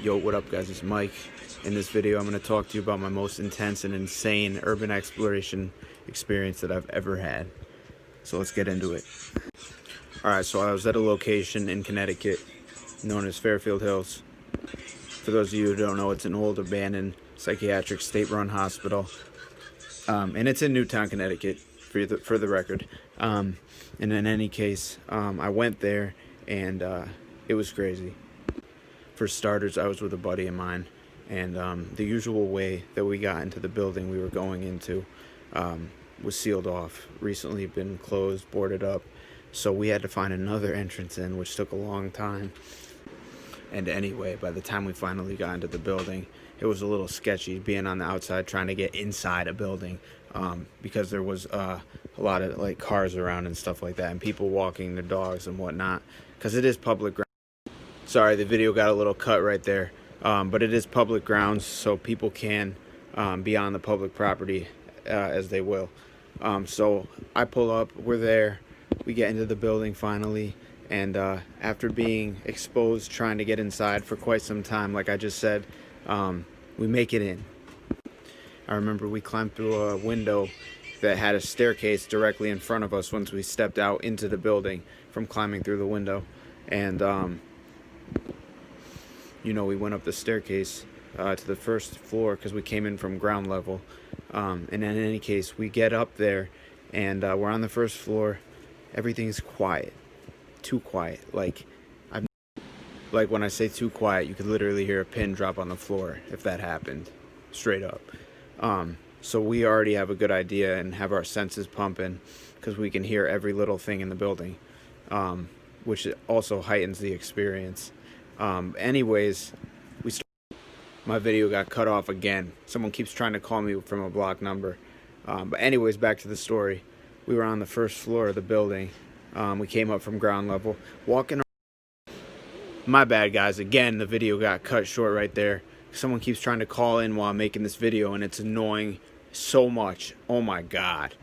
Yo, what up guys, it's Mike. In this video I'm going to talk to you about my most intense and insane urban exploration experience that I've ever had. So let's get into it. Alright, so I was at a location in Connecticut known as Fairfield Hills. For those of you who don't know, it's an old abandoned psychiatric state-run hospital. And it's in Newtown, Connecticut, for the record. And in any case, I went there and it was crazy. For starters, I was with a buddy of mine, and the usual way that we got into the building we were going into was sealed off, recently been closed, boarded up, so we had to find another entrance in, which took a long time. And anyway, by the time we finally got into the building, it was a little sketchy being on the outside trying to get inside a building, because there was a lot of like cars around and stuff like that, and people walking their dogs and whatnot, because it is public ground. Sorry, the video got a little cut right there, but it is public grounds, so people can be on the public property as they will. So I pull up, we're there, we get into the building finally, and after being exposed trying to get inside for quite some time, like I just said, we make it in. I remember we climbed through a window that had a staircase directly in front of us once we stepped out into the building from climbing through the window, and we went up the staircase to the first floor because we came in from ground level. And in any case, we get up there and we're on the first floor. Everything's quiet, too quiet. Like when I say too quiet, you could literally hear a pin drop on the floor if that happened, straight up. So we already have a good idea and have our senses pumping because we can hear every little thing in the building, which also heightens the experience. Anyways, my video got cut off again. Someone keeps trying to call me from a block number. But anyways, back to the story. We were on the first floor of the building. We came up from ground level, walking around. My bad, guys. Again, the video got cut short right there. Someone keeps trying to call in while I'm making this video, and it's annoying so much. Oh my God.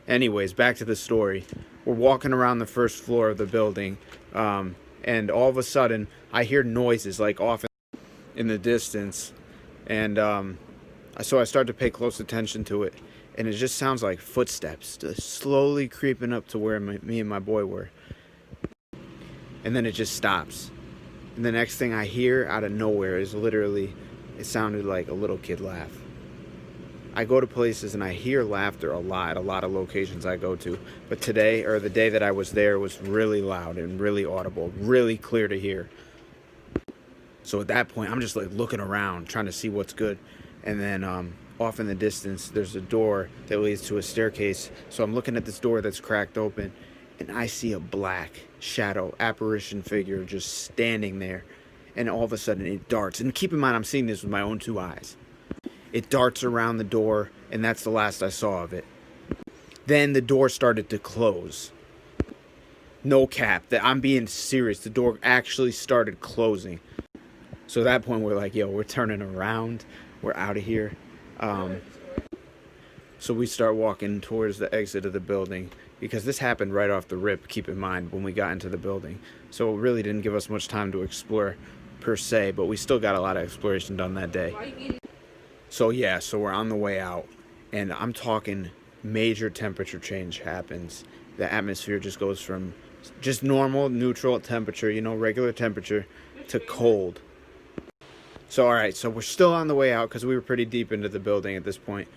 Anyways, back to the story. We're walking around the first floor of the building, and all of a sudden I hear noises like off in the distance, and so I start to pay close attention to it, and it just sounds like footsteps just slowly creeping up to where me and my boy were, and then it just stops, and the next thing I hear out of nowhere is literally, it sounded like a little kid laugh. I go to places and I hear laughter a lot of locations I go to, but today, or the day that I was there, was really loud and really audible, really clear to hear. So at that point, I'm just like looking around, trying to see what's good, and then off in the distance, there's a door that leads to a staircase, so I'm looking at this door that's cracked open, and I see a black shadow apparition figure just standing there, and all of a sudden it darts, and keep in mind I'm seeing this with my own two eyes. It darts around the door, and that's the last I saw of it. Then the door started to close. No cap, I'm being serious. The door actually started closing. So at that point, we're like, yo, we're turning around. We're out of here. So we start walking towards the exit of the building, because this happened right off the rip, keep in mind, when we got into the building. So it really didn't give us much time to explore per se, but we still got a lot of exploration done that day. So yeah, so we're on the way out, and I'm talking major temperature change happens. The atmosphere just goes from just normal, neutral temperature, regular temperature, to cold. So alright, so we're still on the way out because we were pretty deep into the building at this point.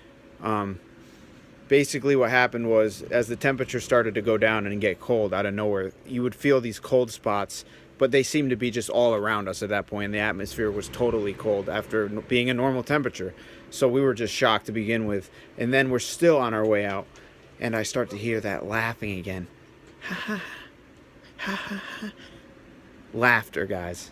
Basically what happened was, as the temperature started to go down and get cold out of nowhere, you would feel these cold spots, but they seemed to be just all around us at that point, and the atmosphere was totally cold after being a normal temperature. So we were just shocked to begin with, and then we're still on our way out, and I start to hear that laughing again. Ha ha ha ha ha. Laughter, guys.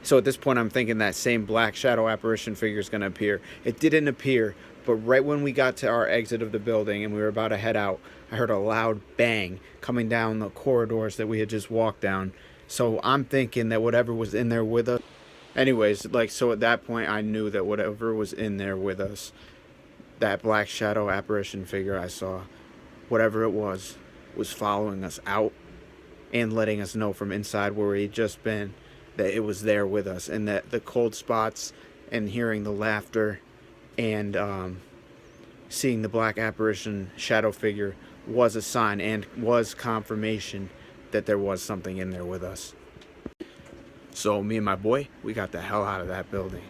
So at this point I'm thinking that same black shadow apparition figure is going to appear. It didn't appear, but right when we got to our exit of the building and we were about to head out, I heard a loud bang coming down the corridors that we had just walked down. So I'm thinking that whatever was in there with us. Anyways, so at that point I knew that whatever was in there with us, that black shadow apparition figure I saw, whatever it was following us out and letting us know from inside where we'd just been that it was there with us, and that the cold spots and hearing the laughter and seeing the black apparition shadow figure was a sign and was confirmation that there was something in there with us. So me and my boy, we got the hell out of that building.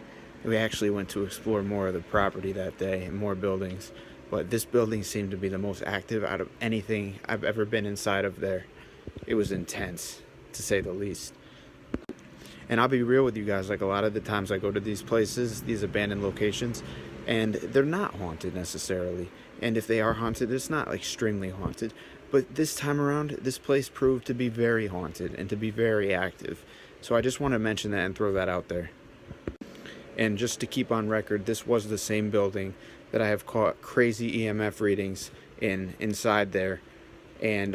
We actually went to explore more of the property that day and more buildings, but this building seemed to be the most active out of anything I've ever been inside of there. It was intense, to say the least. And I'll be real with you guys, like a lot of the times I go to these places, these abandoned locations, and they're not haunted necessarily. And if they are haunted, it's not like extremely haunted. But this time around, this place proved to be very haunted and to be very active. So I just want to mention that and throw that out there. And just to keep on record, this was the same building that I have caught crazy EMF readings inside there. And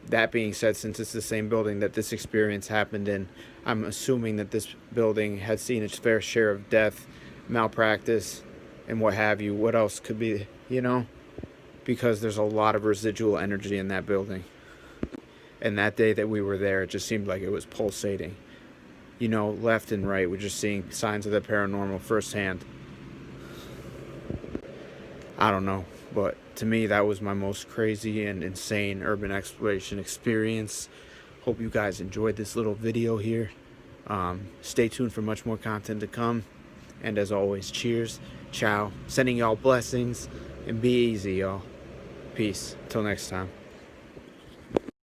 that being said, since it's the same building that this experience happened in, I'm assuming that this building had seen its fair share of death, malpractice, and what have you. What else could be, you know? Because there's a lot of residual energy in that building. And that day that we were there, it just seemed like it was pulsating. You know, left and right, we're just seeing signs of the paranormal firsthand. I don't know, but to me, that was my most crazy and insane urban exploration experience. Hope you guys enjoyed this little video here. Stay tuned for much more content to come. And as always, cheers, ciao, sending y'all blessings, and be easy, y'all. Peace. Till next time.